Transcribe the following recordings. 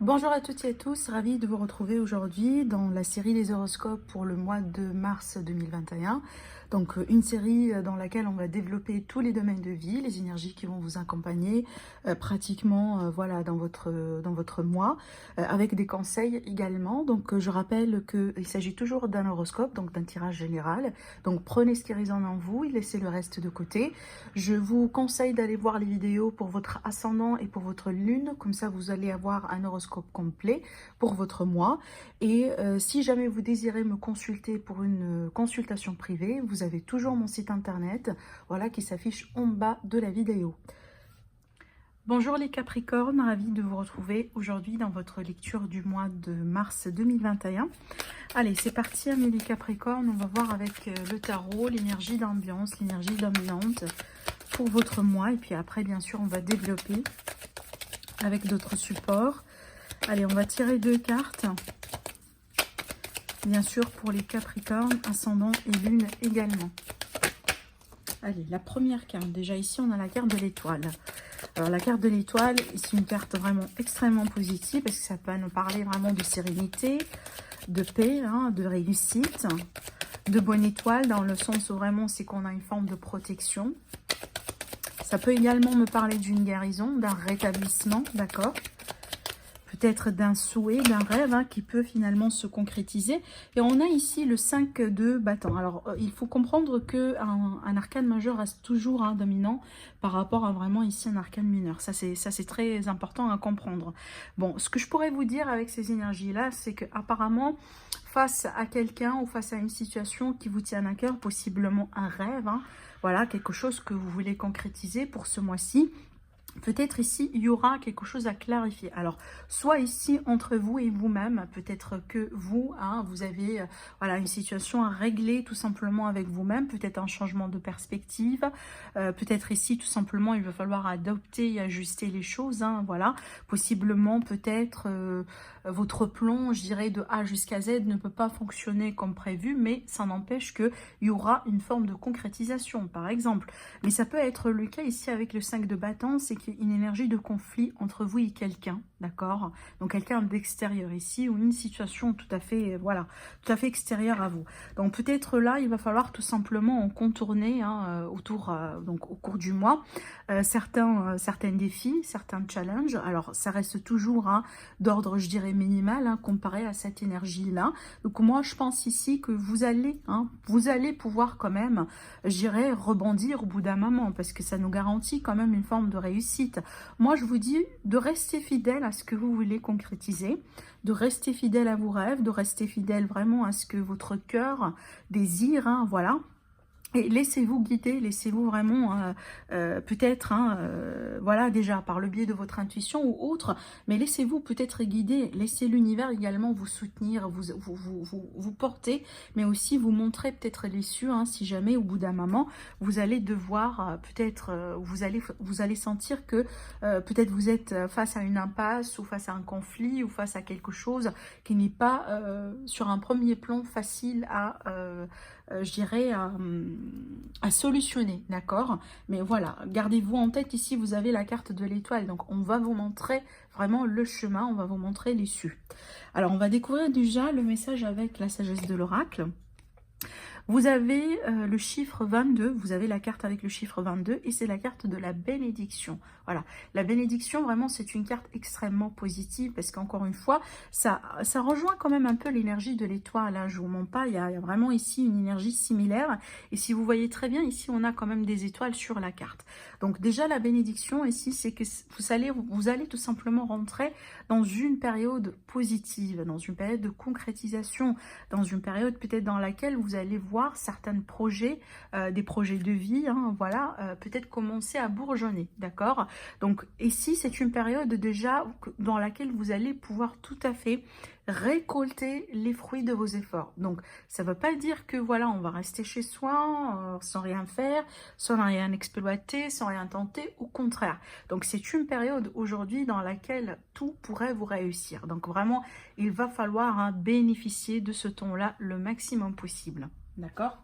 Bonjour à toutes et à tous, ravie de vous retrouver aujourd'hui dans la série des horoscopes pour le mois de mars 2021. Donc une série dans laquelle on va développer tous les domaines de vie, les énergies qui vont vous accompagner pratiquement voilà, dans votre mois, avec des conseils également. Donc je rappelle qu'il s'agit toujours d'un horoscope, donc d'un tirage général. Donc prenez ce qui résonne en vous et laissez le reste de côté. Je vous conseille d'aller voir les vidéos pour votre ascendant et pour votre lune, comme ça vous allez avoir un horoscope complet pour votre mois. Et si jamais vous désirez me consulter pour une consultation privée, vous avez toujours mon site internet, voilà, qui s'affiche en bas de la vidéo. Bonjour les Capricornes, ravie de vous retrouver aujourd'hui dans votre lecture du mois de mars 2021. Allez, c'est parti, amis les Capricornes, on va voir avec le tarot l'énergie d'ambiance, l'énergie dominante pour votre mois. Et puis après, bien sûr, on va développer avec d'autres supports. Allez, on va tirer deux cartes. Bien sûr, pour les Capricornes, ascendant et lune également. Allez, la première carte. Déjà ici, on a la carte de l'étoile. Alors, la carte de l'étoile, c'est une carte vraiment extrêmement positive parce que ça peut nous parler vraiment de sérénité, de paix, hein, de réussite, de bonne étoile, dans le sens où vraiment c'est qu'on a une forme de protection. Ça peut également me parler d'une guérison, d'un rétablissement, d'accord ? Peut-être d'un souhait, d'un rêve qui peut finalement se concrétiser. Et on a ici le 5 de bâton. Alors, il faut comprendre qu'un arcane majeur reste toujours dominant par rapport à vraiment ici un arcane mineur. Ça, c'est très important à comprendre. Bon, ce que je pourrais vous dire avec ces énergies-là, c'est qu'apparemment, face à quelqu'un ou face à une situation qui vous tient à cœur, possiblement un rêve, voilà, quelque chose que vous voulez concrétiser pour ce mois-ci, peut-être ici, il y aura quelque chose à clarifier. Alors, soit ici, entre vous et vous-même, peut-être que vous, vous avez voilà, une situation à régler tout simplement avec vous-même, peut-être un changement de perspective, peut-être ici, tout simplement, il va falloir adopter et ajuster les choses, voilà. Possiblement, peut-être, votre plan, je dirais, de A jusqu'à Z ne peut pas fonctionner comme prévu, mais ça n'empêche qu'il y aura une forme de concrétisation, par exemple. Mais ça peut être le cas ici avec le 5 de bâton, c'est une énergie de conflit entre vous et quelqu'un, d'accord? Donc quelqu'un d'extérieur ici, ou une situation tout à fait, voilà, tout à fait extérieure à vous. Donc peut-être là, il va falloir tout simplement en contourner donc au cours du mois, certains défis, certains challenges. Alors ça reste toujours d'ordre, je dirais, minimal comparé à cette énergie-là. Donc moi, je pense ici que vous allez pouvoir quand même, je dirais, rebondir au bout d'un moment, parce que ça nous garantit quand même une forme de réussite. Moi, je vous dis de rester fidèle à ce que vous voulez concrétiser, de rester fidèle à vos rêves, de rester fidèle vraiment à ce que votre cœur désire, voilà. Et laissez-vous guider, laissez-vous vraiment, peut-être, voilà, déjà par le biais de votre intuition ou autre, mais laissez-vous peut-être guider, laissez l'univers également vous soutenir, vous porter, mais aussi vous montrer peut-être l'issue, si jamais au bout d'un moment, vous allez devoir, peut-être, vous allez sentir que peut-être vous êtes face à une impasse, ou face à un conflit, ou face à quelque chose qui n'est pas sur un premier plan facile à je dirais, à solutionner, d'accord? Mais voilà, gardez-vous en tête, ici, vous avez la carte de l'étoile. Donc, on va vous montrer vraiment le chemin, on va vous montrer l'issue. Alors, on va découvrir déjà le message avec la sagesse de l'oracle. Vous avez le chiffre 22, vous avez la carte avec le chiffre 22 et c'est la carte de la bénédiction. Voilà, la bénédiction, vraiment, c'est une carte extrêmement positive parce qu'encore une fois, ça rejoint quand même un peu l'énergie de l'étoile. Je vous mens pas, il y a vraiment ici une énergie similaire. Et si vous voyez très bien, ici, on a quand même des étoiles sur la carte. Donc déjà, la bénédiction ici, c'est que vous allez tout simplement rentrer dans une période positive, dans une période de concrétisation, dans une période peut-être dans laquelle vous allez voir certains projets, des projets de vie, voilà, peut-être commencer à bourgeonner, d'accord? Donc ici, c'est une période déjà dans laquelle vous allez pouvoir tout à fait récolter les fruits de vos efforts. Donc ça ne veut pas dire que voilà, on va rester chez soi sans rien faire, sans rien exploiter, sans rien tenter, au contraire. Donc c'est une période aujourd'hui dans laquelle tout pourrait vous réussir. Donc vraiment, il va falloir bénéficier de ce temps-là le maximum possible. D'accord?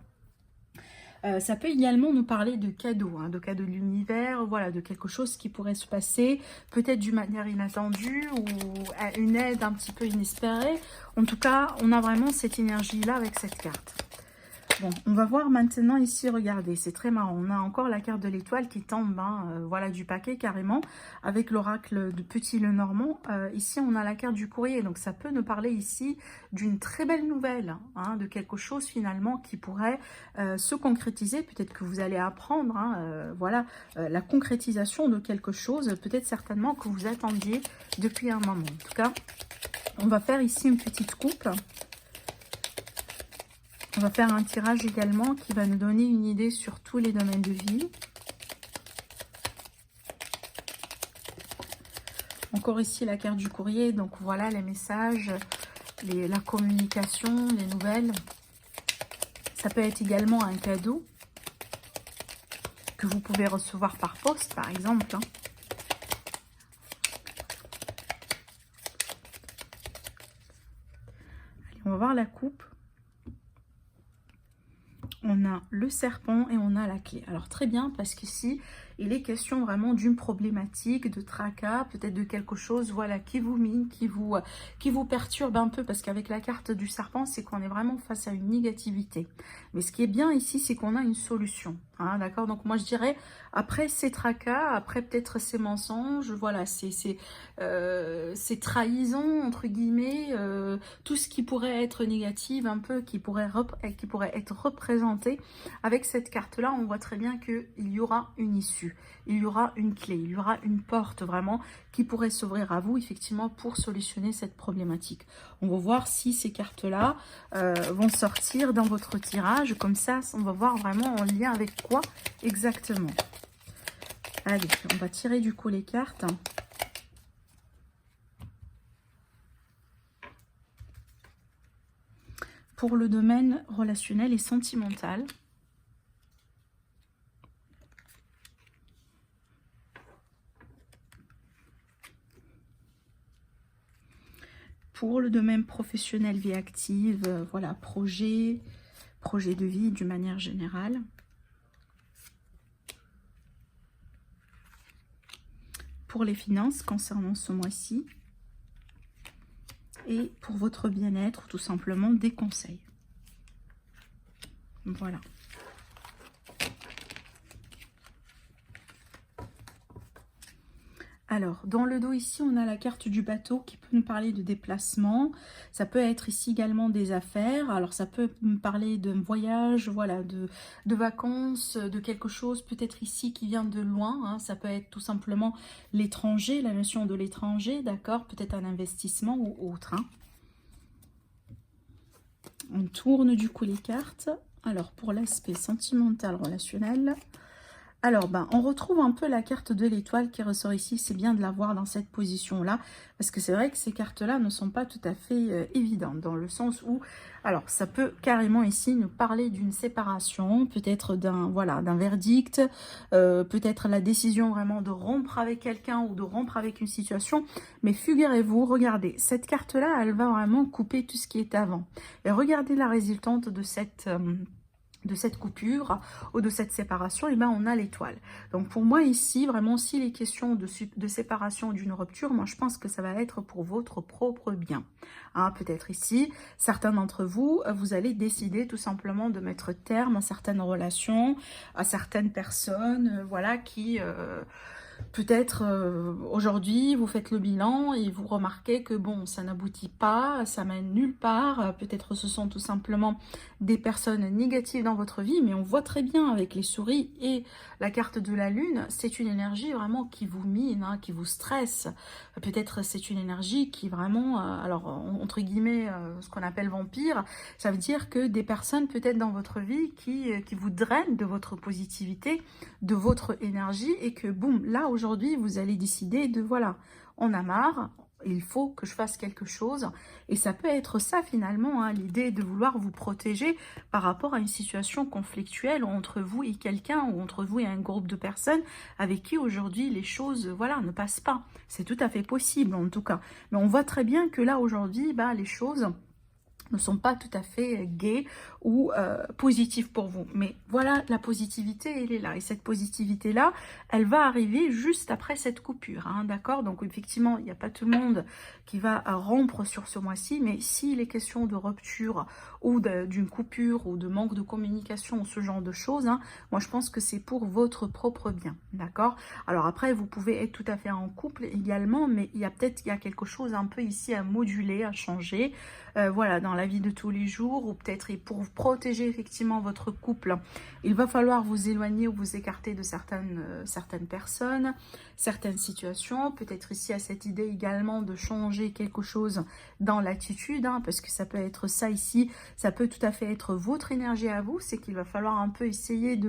Ça peut également nous parler de cadeaux, hein, de cadeaux de l'univers, voilà, de quelque chose qui pourrait se passer, peut-être d'une manière inattendue ou à une aide un petit peu inespérée. En tout cas, on a vraiment cette énergie-là avec cette carte. Bon, on va voir maintenant ici, regardez, c'est très marrant. On a encore la carte de l'étoile qui tombe, hein, voilà, du paquet carrément, avec l'oracle de Petit Lenormand. Ici, on a la carte du courrier, donc ça peut nous parler ici d'une très belle nouvelle, hein, de quelque chose finalement qui pourrait se concrétiser. Peut-être que vous allez apprendre, hein, voilà, la concrétisation de quelque chose, peut-être certainement que vous attendiez depuis un moment. En tout cas, on va faire ici une petite coupe. On va faire un tirage également qui va nous donner une idée sur tous les domaines de vie. Encore ici la carte du courrier, donc voilà les messages, la communication, les nouvelles. Ça peut être également un cadeau que vous pouvez recevoir par poste par exemple, hein. Allez, on va voir la coupe. On a le serpent et on a la clé. Alors très bien, parce qu'ici, il est question vraiment d'une problématique, de tracas, peut-être de quelque chose, voilà, qui vous mine, qui vous perturbe un peu, parce qu'avec la carte du serpent, c'est qu'on est vraiment face à une négativité. Mais ce qui est bien ici, c'est qu'on a une solution, hein, d'accord? Donc moi, je dirais, après ces tracas, après peut-être ces mensonges, voilà, ces trahisons, entre guillemets, tout ce qui pourrait être négatif, un peu, qui pourrait être représenté, avec cette carte-là, on voit très bien qu'il y aura une issue. Il y aura une clé, il y aura une porte vraiment qui pourrait s'ouvrir à vous effectivement pour solutionner cette problématique. On va voir si ces cartes-là vont sortir dans votre tirage. Comme ça, on va voir vraiment en lien avec quoi exactement. Allez, on va tirer du coup les cartes. Pour le domaine relationnel et sentimental. Pour le domaine professionnel, vie active, voilà, projet de vie d'une manière générale. Pour les finances concernant ce mois-ci. Et pour votre bien-être, tout simplement des conseils. Voilà. Alors, dans le dos ici, on a la carte du bateau qui peut nous parler de déplacement. Ça peut être ici également des affaires. Alors, ça peut me parler de voyage, voilà, de vacances, de quelque chose peut-être ici qui vient de loin, hein. Ça peut être tout simplement l'étranger, la notion de l'étranger, d'accord? Peut-être un investissement ou autre, hein. On tourne du coup les cartes. Alors, pour l'aspect sentimental, relationnel... Alors, on retrouve un peu la carte de l'étoile qui ressort ici. C'est bien de la voir dans cette position-là. Parce que c'est vrai que ces cartes-là ne sont pas tout à fait évidentes. Dans le sens où, alors, ça peut carrément ici nous parler d'une séparation. Peut-être d'un verdict. Peut-être la décision vraiment de rompre avec quelqu'un ou de rompre avec une situation. Mais figurez-vous, regardez, cette carte-là, elle va vraiment couper tout ce qui est avant. Et regardez la résultante de cette coupure ou de cette séparation, et on a l'étoile. Donc pour moi ici, vraiment, s'il est question de séparation ou d'une rupture, moi je pense que ça va être pour votre propre bien, hein. Peut-être ici, certains d'entre vous, vous allez décider tout simplement de mettre terme à certaines relations, à certaines personnes, voilà, qui... peut-être aujourd'hui, vous faites le bilan et vous remarquez que bon, ça n'aboutit pas, ça mène nulle part. Peut-être ce sont tout simplement des personnes négatives dans votre vie, mais on voit très bien avec les souris et la carte de la lune, c'est une énergie vraiment qui vous mine, hein, qui vous stresse. Peut-être c'est une énergie qui vraiment, alors entre guillemets, ce qu'on appelle vampire, ça veut dire que des personnes peut-être dans votre vie qui vous drainent de votre positivité, de votre énergie et que boum, là aujourd'hui vous allez décider de voilà, on a marre, il faut que je fasse quelque chose. Et ça peut être ça finalement, hein, l'idée de vouloir vous protéger par rapport à une situation conflictuelle entre vous et quelqu'un ou entre vous et un groupe de personnes avec qui aujourd'hui les choses voilà, ne passent pas. C'est tout à fait possible en tout cas. Mais on voit très bien que là aujourd'hui, les choses... ne sont pas tout à fait gais ou positifs pour vous. Mais voilà, la positivité, elle est là. Et cette positivité-là, elle va arriver juste après cette coupure. Hein, d'accord? Donc effectivement, il n'y a pas tout le monde qui va rompre sur ce mois-ci. Mais s'il est question de rupture ou d'une coupure ou de manque de communication ou ce genre de choses, hein, moi je pense que c'est pour votre propre bien. D'accord? Alors après, vous pouvez être tout à fait en couple également, mais il y a quelque chose un peu ici à moduler, à changer. Voilà, dans la vie de tous les jours, ou peut-être pour protéger effectivement votre couple, il va falloir vous éloigner ou vous écarter de certaines personnes, certaines situations. Peut-être ici à cette idée également de changer quelque chose dans l'attitude, hein, parce que ça peut être ça ici, ça peut tout à fait être votre énergie à vous, c'est qu'il va falloir un peu essayer de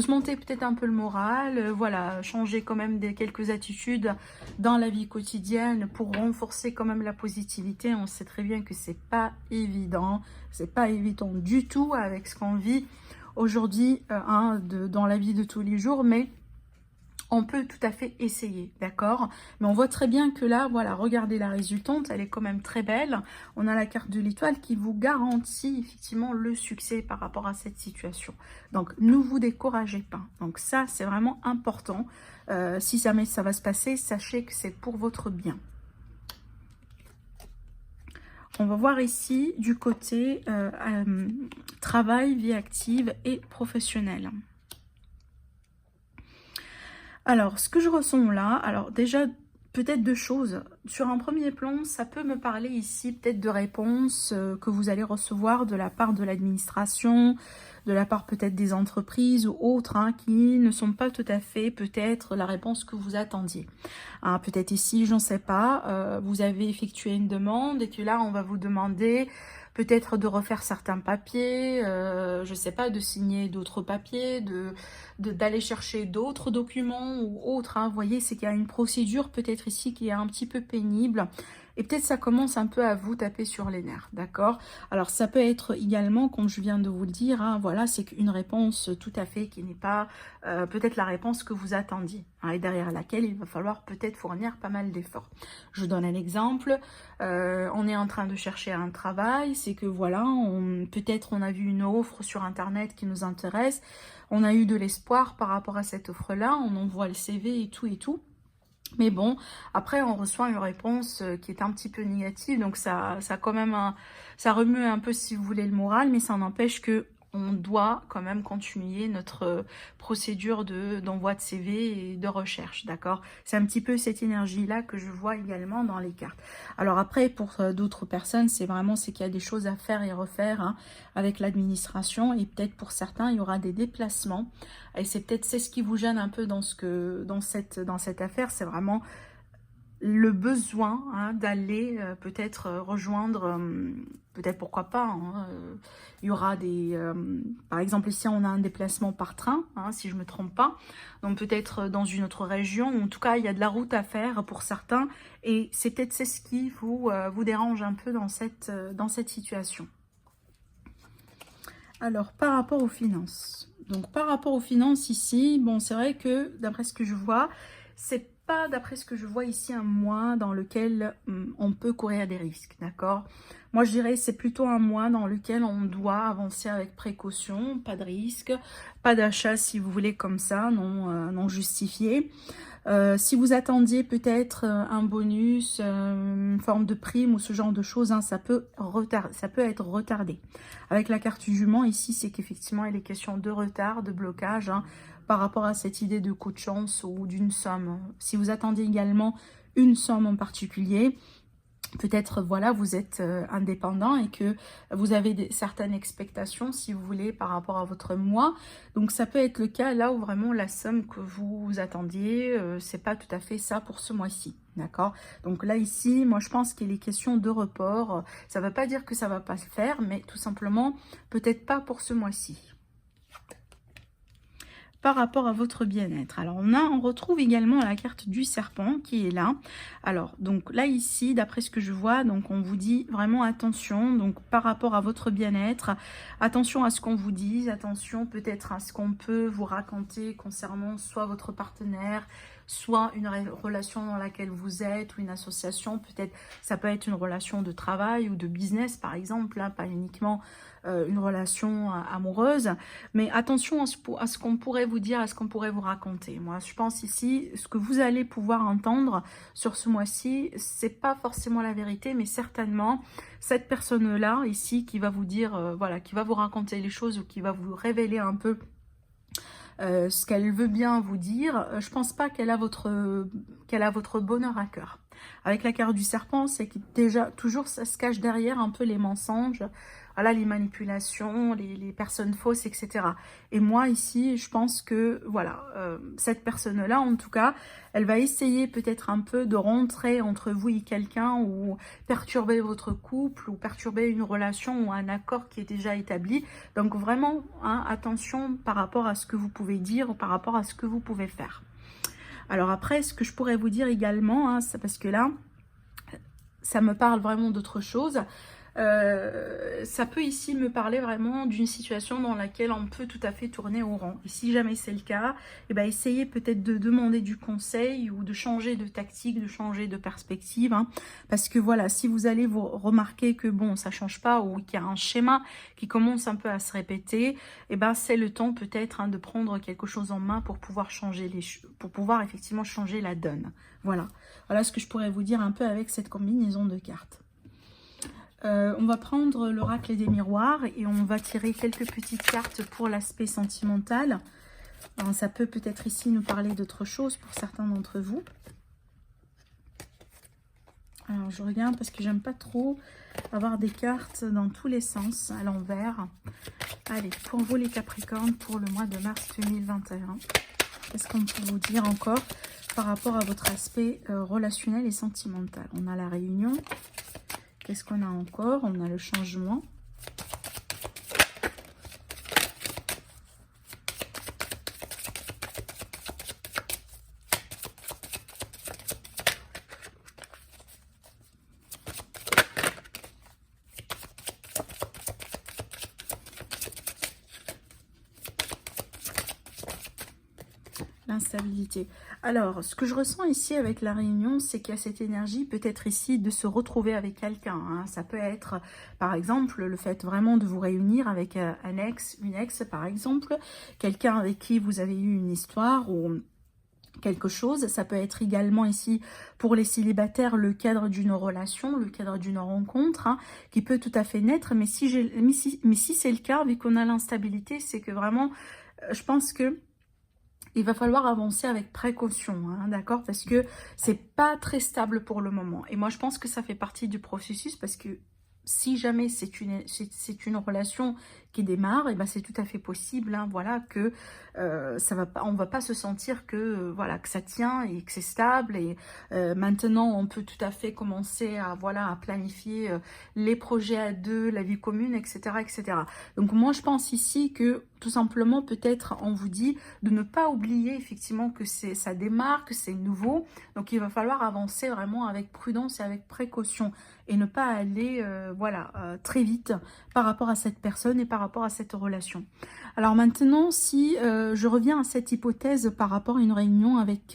se monter peut-être un peu le moral, voilà, changer quand même quelques attitudes dans la vie quotidienne pour renforcer quand même la positivité. On sait très bien que c'est pas évident du tout avec ce qu'on vit aujourd'hui dans la vie de tous les jours, mais on peut tout à fait essayer, d'accord? Mais on voit très bien que là, voilà, regardez la résultante, elle est quand même très belle. On a la carte de l'étoile qui vous garantit effectivement le succès par rapport à cette situation. Donc, ne vous découragez pas. Donc ça, c'est vraiment important. Si jamais ça va se passer, sachez que c'est pour votre bien. On va voir ici du côté travail, vie active et professionnelle. Alors, ce que je ressens là, alors déjà, peut-être deux choses. Sur un premier plan, ça peut me parler ici peut-être de réponses que vous allez recevoir de la part de l'administration, de la part peut-être des entreprises ou autres, hein, qui ne sont pas tout à fait peut-être la réponse que vous attendiez. Hein, peut-être ici, je ne sais pas, vous avez effectué une demande et que là, on va vous demander peut-être de refaire certains papiers, je ne sais pas, de signer d'autres papiers, d'aller chercher d'autres documents ou autres. Hein. Vous voyez, c'est qu'il y a une procédure peut-être ici qui est un petit peu pénible. Et peut-être ça commence un peu à vous taper sur les nerfs, d'accord? Alors ça peut être également, comme je viens de vous le dire, hein, voilà, c'est qu'une réponse tout à fait qui n'est pas peut-être la réponse que vous attendiez, hein, et derrière laquelle il va falloir peut-être fournir pas mal d'efforts. Je vous donne un exemple, on est en train de chercher un travail, c'est que voilà, peut-être on a vu une offre sur internet qui nous intéresse, on a eu de l'espoir par rapport à cette offre-là, on envoie le CV et tout et tout. Mais bon, après on reçoit une réponse qui est un petit peu négative, donc ça quand même ça remue un peu si vous voulez le moral, mais ça n'empêche que on doit quand même continuer notre procédure d'envoi de CV et de recherche, d'accord? C'est un petit peu cette énergie-là que je vois également dans les cartes. Alors après, pour d'autres personnes, c'est qu'il y a des choses à faire et refaire, hein, avec l'administration, et peut-être pour certains, il y aura des déplacements. Et c'est peut-être ce qui vous gêne un peu dans cette affaire, c'est vraiment le besoin, hein, d'aller peut-être rejoindre, peut-être pourquoi pas, hein, il y aura par exemple ici on a un déplacement par train, hein, si je me trompe pas, donc peut-être dans une autre région, en tout cas il y a de la route à faire pour certains, et c'est peut-être ce qui vous dérange un peu dans cette situation. Alors par rapport aux finances, donc par rapport aux finances ici, bon c'est vrai que d'après ce que je vois, c'est pas d'après ce que je vois ici un mois dans lequel on peut courir des risques, d'accord? Moi je dirais c'est plutôt un mois dans lequel on doit avancer avec précaution, pas de risque, pas d'achat si vous voulez comme ça, non justifié. Si vous attendiez peut-être un bonus, une forme de prime ou ce genre de choses, hein, ça peut être retardé. Avec la carte du jument ici, c'est qu'effectivement il est question de retard, de blocage, hein, par rapport à cette idée de coup de chance ou d'une somme. Si vous attendez également une somme en particulier, peut-être voilà, vous êtes indépendant et que vous avez certaines expectations, si vous voulez, par rapport à votre mois. Donc ça peut être le cas là où vraiment la somme que vous attendiez, c'est pas tout à fait ça pour ce mois-ci. D'accord? Donc là ici, moi je pense qu'il est question de report. Ça ne veut pas dire que ça va pas se faire, mais tout simplement peut-être pas pour ce mois-ci. Par rapport à votre bien-être. Alors on retrouve également la carte du serpent qui est là. Alors donc là ici, d'après ce que je vois, donc on vous dit vraiment attention, donc par rapport à votre bien-être, attention à ce qu'on vous dise, attention peut-être à ce qu'on peut vous raconter concernant soit votre partenaire, soit une relation dans laquelle vous êtes, ou une association, peut-être ça peut être une relation de travail ou de business par exemple, là, pas uniquement une relation amoureuse, mais attention à ce qu'on pourrait vous dire, à ce qu'on pourrait vous raconter. Moi, je pense ici, ce que vous allez pouvoir entendre sur ce mois-ci, c'est pas forcément la vérité, mais certainement cette personne-là ici qui va vous dire, voilà, qui va vous raconter les choses ou qui va vous révéler un peu ce qu'elle veut bien vous dire. Je pense pas qu'elle a votre bonheur à cœur. Avec la carte du serpent, c'est que déjà toujours ça se cache derrière un peu les mensonges, voilà, les manipulations, les personnes fausses, etc. Et moi ici, je pense que voilà, cette personne-là, en tout cas, elle va essayer peut-être un peu de rentrer entre vous et quelqu'un, ou perturber votre couple, ou perturber une relation ou un accord qui est déjà établi. Donc vraiment, hein, attention par rapport à ce que vous pouvez dire, ou par rapport à ce que vous pouvez faire. Alors après, ce que je pourrais vous dire également, hein, c'est parce que là, ça me parle vraiment d'autre chose. Ça peut ici me parler vraiment d'une situation dans laquelle on peut tout à fait tourner au rang. Et si jamais c'est le cas, eh ben essayez peut-être de demander du conseil, ou de changer de tactique, de changer de perspective. Hein, parce que voilà, si vous allez vous remarquer que bon, ça change pas, ou qu'il y a un schéma qui commence un peu à se répéter, eh ben c'est le temps peut-être, hein, de prendre quelque chose en main pour pouvoir changer pour pouvoir effectivement changer la donne. Voilà, voilà ce que je pourrais vous dire un peu avec cette combinaison de cartes. On va prendre l'oracle des miroirs et on va tirer quelques petites cartes pour l'aspect sentimental. Alors, ça peut peut-être ici nous parler d'autre chose pour certains d'entre vous. Alors je regarde parce que j'aime pas trop avoir des cartes dans tous les sens, à l'envers. Allez, pour vous les Capricornes, pour le mois de mars 2021, qu'est-ce qu'on peut vous dire encore par rapport à votre aspect relationnel et sentimental? On a la réunion. Qu'est-ce qu'on a encore? On a le changement. L'instabilité. Alors, ce que je ressens ici avec la réunion, c'est qu'il y a cette énergie peut-être ici de se retrouver avec quelqu'un. Hein. Ça peut être, par exemple, le fait vraiment de vous réunir avec un ex, une ex, par exemple, quelqu'un avec qui vous avez eu une histoire ou quelque chose. Ça peut être également ici, pour les célibataires, le cadre d'une relation, le cadre d'une rencontre, hein, qui peut tout à fait naître. Mais si c'est le cas, vu qu'on a l'instabilité, c'est que vraiment, je pense que il va falloir avancer avec précaution, hein, d'accord? Parce que c'est pas très stable pour le moment. Et moi, je pense que ça fait partie du processus, parce que si jamais c'est une relation qui démarre, et ben c'est tout à fait possible, hein, voilà, que on va pas se sentir que voilà, que ça tient et que c'est stable. Et maintenant, on peut tout à fait commencer à voilà, à planifier les projets à deux, la vie commune, etc., etc. Donc moi, je pense ici que tout simplement, peut-être, on vous dit de ne pas oublier effectivement que ça démarre, que c'est nouveau. Donc il va falloir avancer vraiment avec prudence et avec précaution, et ne pas aller voilà, très vite par rapport à cette personne et par rapport à cette relation. Alors maintenant, si je reviens à cette hypothèse par rapport à une réunion avec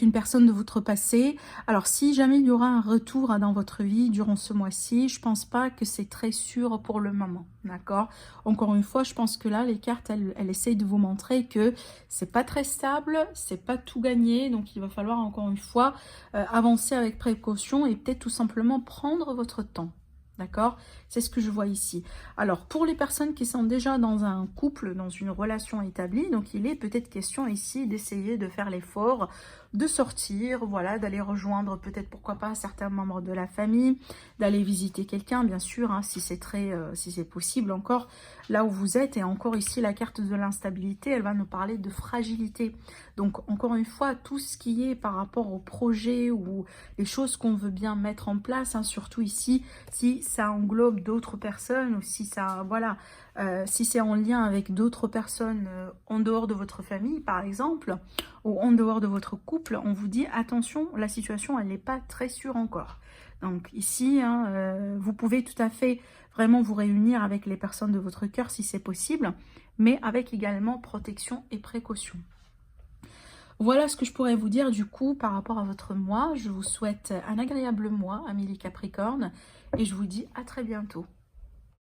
une personne de votre passé. Alors, si jamais il y aura un retour dans votre vie durant ce mois-ci, je pense pas que c'est très sûr pour le moment, d'accord? Encore une fois, je pense que là, les cartes, elles essayent de vous montrer que c'est pas très stable, c'est pas tout gagné, donc il va falloir encore une fois avancer avec précaution et peut-être tout simplement prendre votre temps. D'accord? C'est ce que je vois ici. Alors, pour les personnes qui sont déjà dans un couple, dans une relation établie, donc il est peut-être question ici d'essayer de faire l'effort de sortir, voilà, d'aller rejoindre peut-être, pourquoi pas, certains membres de la famille, d'aller visiter quelqu'un, bien sûr, hein, si c'est possible encore, là où vous êtes. Et encore ici, la carte de l'instabilité, elle va nous parler de fragilité. Donc, encore une fois, tout ce qui est par rapport au projet ou les choses qu'on veut bien mettre en place, hein, surtout ici, si ça englobe d'autres personnes, ou si ça, voilà, si c'est en lien avec d'autres personnes en dehors de votre famille, par exemple, ou en dehors de votre couple, on vous dit attention, la situation, elle n'est pas très sûre encore. Donc ici, hein, vous pouvez tout à fait vraiment vous réunir avec les personnes de votre cœur si c'est possible, mais avec également protection et précaution. Voilà ce que je pourrais vous dire du coup par rapport à votre mois. Je vous souhaite un agréable mois, amis les Capricornes, et je vous dis à très bientôt.